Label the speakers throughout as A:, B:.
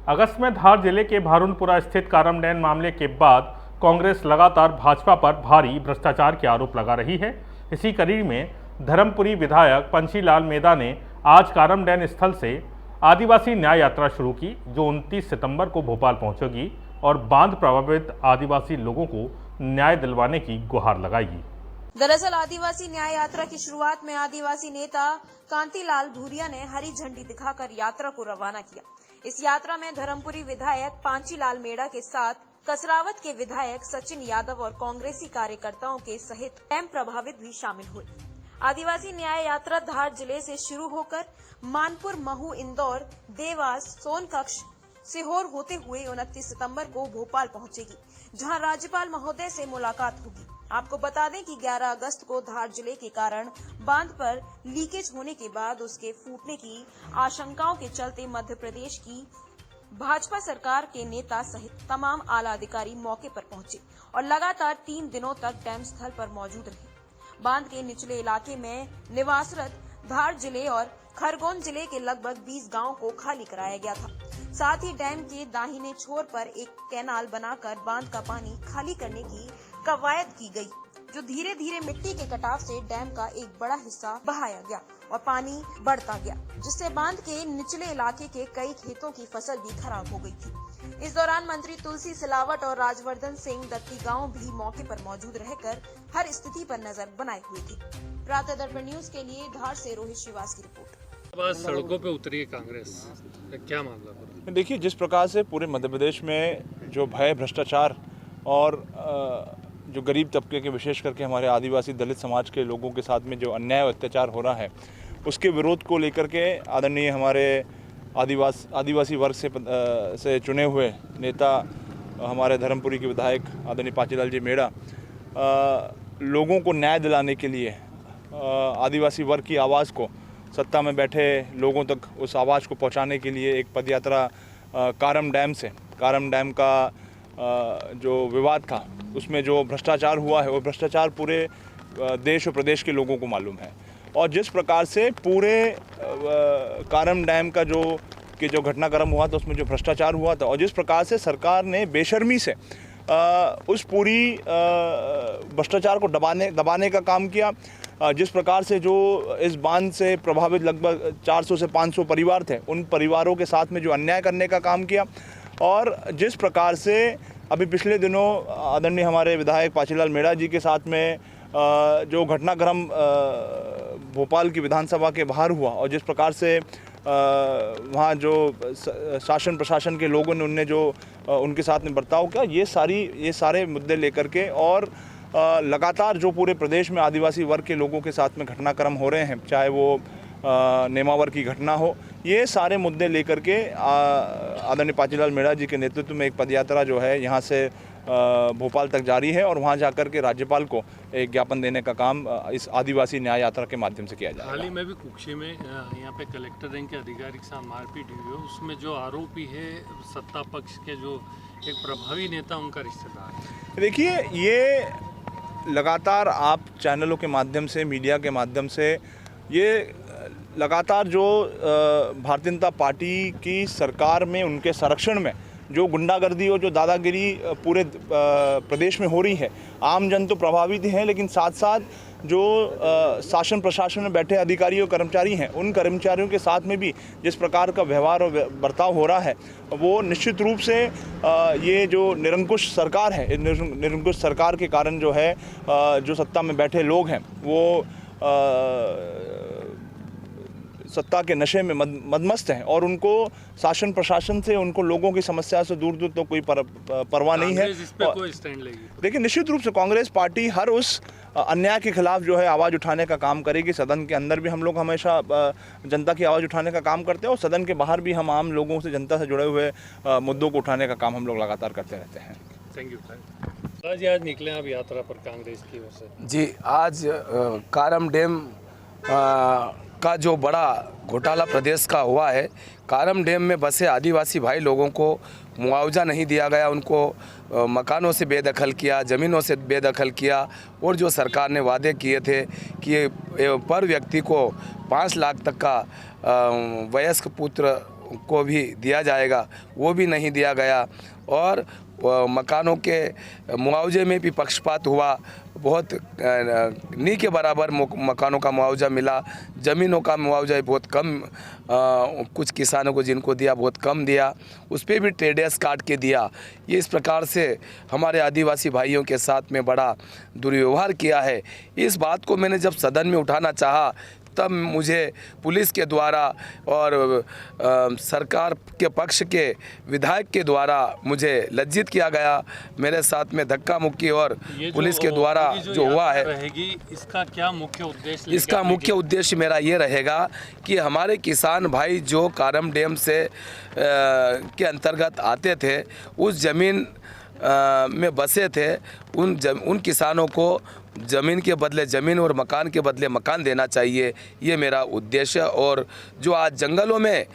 A: अगस्त में धार जिले के भारुनपुरा स्थित कारम डैम मामले के बाद कांग्रेस लगातार भाजपा पर भारी भ्रष्टाचार के आरोप लगा रही है। इसी कड़ी में धर्मपुरी विधायक पंछीलाल मेदा ने आज कारम डैम स्थल से आदिवासी न्याय यात्रा शुरू की, जो 29 सितंबर को भोपाल पहुंचेगी और बांध प्रभावित आदिवासी लोगों को न्याय दिलवाने की गुहार लगाएगी।
B: दरअसल आदिवासी न्याय यात्रा की शुरुआत में आदिवासी नेता कांतिलाल भूरिया ने हरी झंडी दिखाकर यात्रा को रवाना किया। इस यात्रा में धर्मपुरी विधायक पांचीलाल मेड़ा के साथ कसरावत के विधायक सचिन यादव और कांग्रेसी कार्यकर्ताओं के सहित डैम प्रभावित भी शामिल हुए। आदिवासी न्याय यात्रा धार जिले से शुरू होकर मानपुर, महू, इंदौर, देवास, सोनकक्ष, सीहोर होते हुए 29 सितंबर को भोपाल पहुंचेगी, जहां राज्यपाल महोदय से मुलाकात होगी। आपको बता दें कि 11 अगस्त को धार जिले के कारण बांध पर लीकेज होने के बाद उसके फूटने की आशंकाओं के चलते मध्य प्रदेश की भाजपा सरकार के नेता सहित तमाम आला अधिकारी मौके पर पहुंचे और लगातार 3 दिनों तक डैम स्थल पर मौजूद रहे। बांध के निचले इलाके में निवासरत धार जिले और खरगोन जिले के लगभग 20 गांवों को खाली कराया गया था। साथ ही डैम के दाहिने छोर पर एक कैनाल बनाकर बांध का पानी खाली करने की कवायद की गई, जो धीरे धीरे मिट्टी के कटाव से डैम का एक बड़ा हिस्सा बहाया गया और पानी बढ़ता गया, जिससे बांध के निचले इलाके के कई खेतों की फसल भी खराब हो गई थी। इस दौरान मंत्री तुलसी सिलावट और राजवर्धन सिंह दत्ती गांव भी मौके पर मौजूद रहकर हर स्थिति पर नजर बनाए हुए थे। प्रातः दर्पण न्यूज के लिए धार से रोहित श्रीवास की रिपोर्ट।
C: आज सड़कों पे उतरी है कांग्रेस, क्या मामला?
D: देखिए, जिस प्रकार से पूरे मध्य प्रदेश में जो भय, भ्रष्टाचार और जो गरीब तबके के, विशेष करके हमारे आदिवासी दलित समाज के लोगों के साथ में जो अन्याय और अत्याचार हो रहा है, उसके विरोध को लेकर के आदरणीय हमारे आदिवासी वर्ग से चुने हुए नेता हमारे धर्मपुरी के विधायक आदरणीय पांचीलाल जी मेड़ा लोगों को न्याय दिलाने के लिए आदिवासी वर्ग की आवाज़ को सत्ता में बैठे लोगों तक उस आवाज़ को पहुंचाने के लिए एक पदयात्रा कारम डैम का जो विवाद था, उसमें जो भ्रष्टाचार हुआ है, वो भ्रष्टाचार पूरे देश और प्रदेश के लोगों को मालूम है। और जिस प्रकार से पूरे कारम डैम का जो घटनाक्रम हुआ था, उसमें जो भ्रष्टाचार हुआ था, और जिस प्रकार से सरकार ने बेशर्मी से उस पूरी भ्रष्टाचार को दबाने का काम किया, जिस प्रकार से जो इस बांध से प्रभावित लगभग 400 से 500 परिवार थे, उन परिवारों के साथ में जो अन्याय करने का काम किया, और जिस प्रकार से अभी पिछले दिनों आदरणीय हमारे विधायक पांचीलाल मेड़ा जी के साथ में जो घटनाक्रम भोपाल की विधानसभा के बाहर हुआ, और जिस प्रकार से वहाँ जो शासन प्रशासन के लोगों ने उनके साथ में बर्ताव किया, ये सारे मुद्दे लेकर के और लगातार जो पूरे प्रदेश में आदिवासी वर्ग के लोगों के साथ में घटनाक्रम हो रहे हैं, चाहे वो नेमावर की घटना हो, ये सारे मुद्दे लेकर के आदरणीय पांचीलाल मेड़ा जी के नेतृत्व में एक पदयात्रा जो है यहाँ से भोपाल तक जारी है, और वहाँ जाकर के राज्यपाल को एक ज्ञापन देने का काम इस आदिवासी न्याय यात्रा के माध्यम से किया जाएगा।
C: हाल ही में भी कुक्षी में यहाँ पे कलेक्टर रैंक के अधिकारी के साथ मारपीट हुई है, उसमें जो आरोपी है सत्ता पक्ष के जो एक प्रभावी नेता, उनका रिश्तेदार है।
D: देखिए, ये लगातार आप चैनलों के माध्यम से, मीडिया के माध्यम से, ये लगातार जो भारतीय जनता पार्टी की सरकार में, उनके संरक्षण में जो गुंडागर्दी और जो दादागिरी पूरे प्रदेश में हो रही है, आम जन तो प्रभावित हैं, लेकिन साथ साथ जो शासन प्रशासन में बैठे अधिकारी और कर्मचारी हैं, उन कर्मचारियों के साथ में भी जिस प्रकार का व्यवहार और बर्ताव हो रहा है, वो निश्चित रूप से ये जो निरंकुश सरकार है, निरंकुश सरकार के कारण जो है जो सत्ता में बैठे लोग हैं, वो सत्ता के नशे में मदमस्त हैं, और उनको शासन प्रशासन से, उनको लोगों की समस्या से दूर तो कोई परवाह नहीं है।
C: इस पे कोई स्टैंड लेगी?
D: देखिए, निश्चित रूप से कांग्रेस पार्टी हर उस अन्याय के खिलाफ जो है आवाज़ उठाने का काम करेगी। सदन के अंदर भी हम लोग हमेशा जनता की आवाज़ उठाने का काम करते हैं, और सदन के बाहर भी हम आम लोगों से, जनता से जुड़े हुए मुद्दों को उठाने का काम हम लोग लगातार करते रहते हैं।
C: Thank you. आज निकले आप यात्रा पर कांग्रेस की ओर से?
E: जी, आज कारम डैम का जो बड़ा घोटाला प्रदेश का हुआ है, कारम डैम में बसे आदिवासी भाई लोगों को मुआवजा नहीं दिया गया, उनको मकानों से बेदखल किया, ज़मीनों से बेदखल किया, और जो सरकार ने वादे किए थे कि पर व्यक्ति को 5 लाख तक का वयस्क पुत्र को भी दिया जाएगा, वो भी नहीं दिया गया। और मकानों के मुआवजे में भी पक्षपात हुआ, बहुत नी के बराबर मकानों का मुआवजा मिला, ज़मीनों का मुआवजा बहुत कम, कुछ किसानों को जिनको दिया बहुत कम दिया, उस पर भी ट्रेडर्स काट के दिया। ये इस प्रकार से हमारे आदिवासी भाइयों के साथ में बड़ा दुर्व्यवहार किया है। इस बात को मैंने जब सदन में उठाना चाहा तब मुझे पुलिस के द्वारा और सरकार के पक्ष के विधायक के द्वारा मुझे लज्जित किया गया। मेरे साथ में धक्का मुक्की और पुलिस के द्वारा जो हुआ है,
C: इसका क्या मुख्य उद्देश्य?
E: इसका मुख्य उद्देश्य मेरा ये रहेगा कि हमारे किसान भाई जो कारम डैम से के अंतर्गत आते थे, उस ज़मीन में बसे थे, उन किसानों को ज़मीन के बदले ज़मीन और मकान के बदले मकान देना चाहिए, ये मेरा उद्देश्य। और जो आज जंगलों में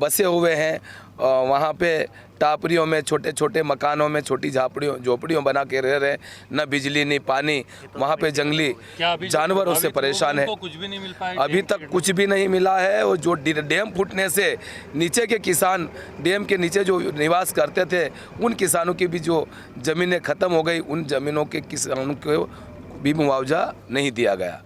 E: बसे हुए हैं, वहाँ पे टापरियों में, छोटे छोटे मकानों में, छोटी झोपड़ियों बना के रह रहे, न बिजली न पानी, वहाँ पे जंगली जानवरों से परेशान है।
C: कुछ भी नहीं मिल पाया,
E: अभी तक कुछ भी नहीं मिला है। और जो डैम फूटने से नीचे के किसान, डैम के नीचे जो निवास करते थे, उन किसानों की भी जो ज़मीनें ख़त्म हो गई, उन ज़मीनों के किसानों को भी मुआवजा नहीं दिया गया।